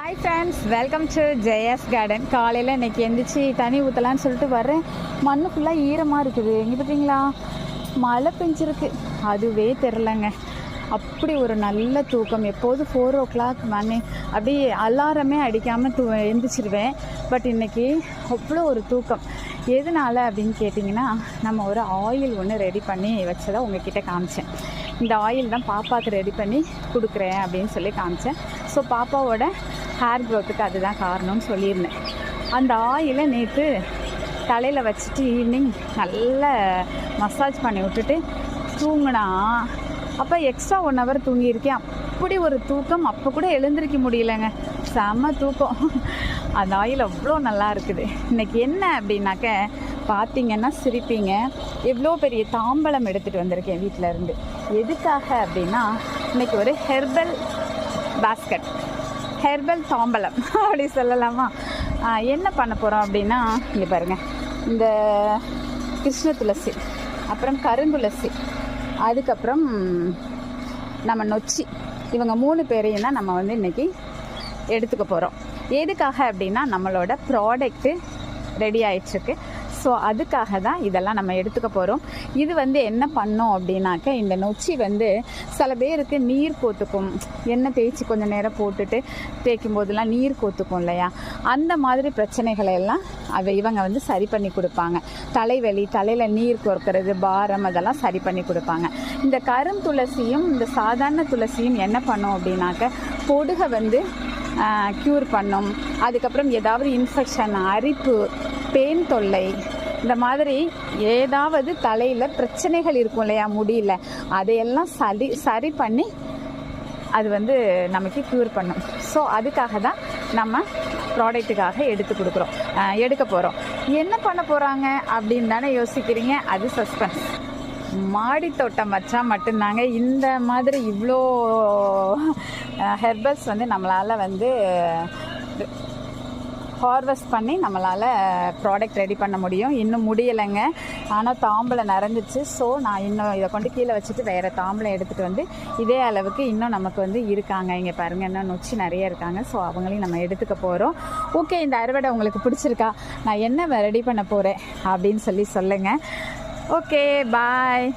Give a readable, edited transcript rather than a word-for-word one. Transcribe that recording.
Hi friends, welcome to Jaya's garden. காலையில் இன்றைக்கி எந்திரிச்சு தண்ணி ஊற்றலான்னு சொல்லிட்டு வர்றேன். மண்ணு ஃபுல்லாக ஈரமாக இருக்குது. இங்கே பார்த்தீங்களா, மழை பெஞ்சிருக்கு. அதுவே தெரிலங்க. அப்படி ஒரு நல்ல தூக்கம். எப்போதும் 4 o'clock மணி அப்படியே அலாரமே அடிக்காமல் எந்திரிச்சிருவேன். பட் இன்றைக்கி அவ்வளோ ஒரு தூக்கம். எதனால் அப்படின்னு கேட்டிங்கன்னா, நம்ம ஒரு ஆயில் ஒன்று ரெடி பண்ணி வச்சதை உங்ககிட்ட காமிச்சேன். இந்த ஆயில் தான் பாப்பாவுக்கு ரெடி பண்ணி கொடுக்குறேன் அப்படின்னு சொல்லி காமிச்சேன். ஸோ பாப்பாவோட ஹேர் க்ரோத்துக்கு அதுதான் காரணம்னு சொல்லியிருந்தேன். அந்த ஆயிலை நேற்று தலையில் வச்சுட்டு ஈவினிங் நல்லா மசாஜ் பண்ணி விட்டுட்டு தூங்கினா, அப்போ எக்ஸ்ட்ரா 1 hour தூங்கியிருக்கேன். அப்படி ஒரு தூக்கம். அப்போ கூட எழுந்திருக்க முடியலைங்க. செம்ம தூக்கம். அந்த ஆயில் அவ்வளோ நல்லா இருக்குது. இன்றைக்கி என்ன அப்படின்னாக்க பார்த்திங்கன்னா சிரிப்பீங்க. எவ்வளோ பெரிய தாம்பலம் எடுத்துகிட்டு வந்திருக்கேன் வீட்டில் இருந்து. எதுக்காக அப்படின்னா, இன்றைக்கி ஒரு ஹெர்பல் பாஸ்கெட், ஹெர்பல் தாம்பலம் அப்படி சொல்லலாமா. என்ன பண்ண போகிறோம் அப்படின்னா, இங்கே பாருங்கள், இந்த கிருஷ்ண துளசி, அப்புறம் கருந்துளசி, அதுக்கப்புறம் நம்ம நொச்சி, இவங்க 3 பேரையும் தான் நம்ம வந்து இன்றைக்கி எடுத்துக்க போகிறோம். எதுக்காக அப்படின்னா, நம்மளோட ப்ராடக்ட்டு ரெடி ஆகிட்டுருக்கு. ஸோ அதுக்காக தான் இதெல்லாம் நம்ம எடுத்துக்க போகிறோம். இது வந்து என்ன பண்ணோம் அப்படின்னாக்க, இந்த நொச்சி வந்து சில பேருக்கு நீர் கோத்துக்கும். எண்ணெய் தேய்ச்சி கொஞ்சம் நேரம் போட்டுட்டு தேய்க்கும் போதெல்லாம் நீர் கோத்துக்கும் இல்லையா, அந்த மாதிரி பிரச்சனைகளை எல்லாம் இவங்க வந்து சரி பண்ணி கொடுப்பாங்க. தலைவலி, தலையில் நீர் கோர்க்கிறது, பாரம், அதெல்லாம் சரி பண்ணி கொடுப்பாங்க. இந்த கருந்துளசியும் இந்த சாதாரண துளசியும் என்ன பண்ணோம் அப்படின்னாக்க, பொடுகை வந்து க்யூர் பண்ணும். அதுக்கப்புறம் ஏதாவது இன்ஃபெக்ஷன், அரிப்பு, பேன் தொல்லை, இந்த மாதிரி ஏதாவது தலையில் பிரச்சனைகள் இருக்கும் இல்லையா, முடியல, அதையெல்லாம் சரி பண்ணி அது வந்து நமக்கு க்யூர் பண்ணும். ஸோ அதுக்காக தான் நம்ம ப்ராடக்ட்டுக்காக எடுக்க போகிறோம். என்ன பண்ண போகிறாங்க அப்படின்னு தானே யோசிக்கிறீங்க. அது சஸ்பென்ஸ். மாடி தோட்டம் வச்சா மட்டும்தாங்க இந்த மாதிரி இவ்வளோ ஹெர்பல்ஸ் வந்து நம்மளால் வந்து ஹார்வெஸ்ட் பண்ணி நம்மளால் ப்ராடக்ட் ரெடி பண்ண முடியும். இன்னும் முடியலைங்க. ஆனால் தாம்பலம் நிறைஞ்சிச்சு. ஸோ நான் இன்னும் இதை கொண்டு கீழே வச்சுட்டு வேறு தாம்பலம் எடுத்துகிட்டு வந்து இதே அளவுக்கு இன்னும் நமக்கு வந்து இருக்காங்க. இங்கே பாருங்கள், இன்னும் நொச்சி நிறைய இருக்காங்க. ஸோ அவங்களையும் நம்ம எடுத்துக்க போகிறோம். ஓகே, இந்த அறுவடை உங்களுக்கு பிடிச்சிருக்கா, நான் என்ன ரெடி பண்ண போகிறேன் அப்படின்னு சொல்லுங்கள். ஓகே, பாய்.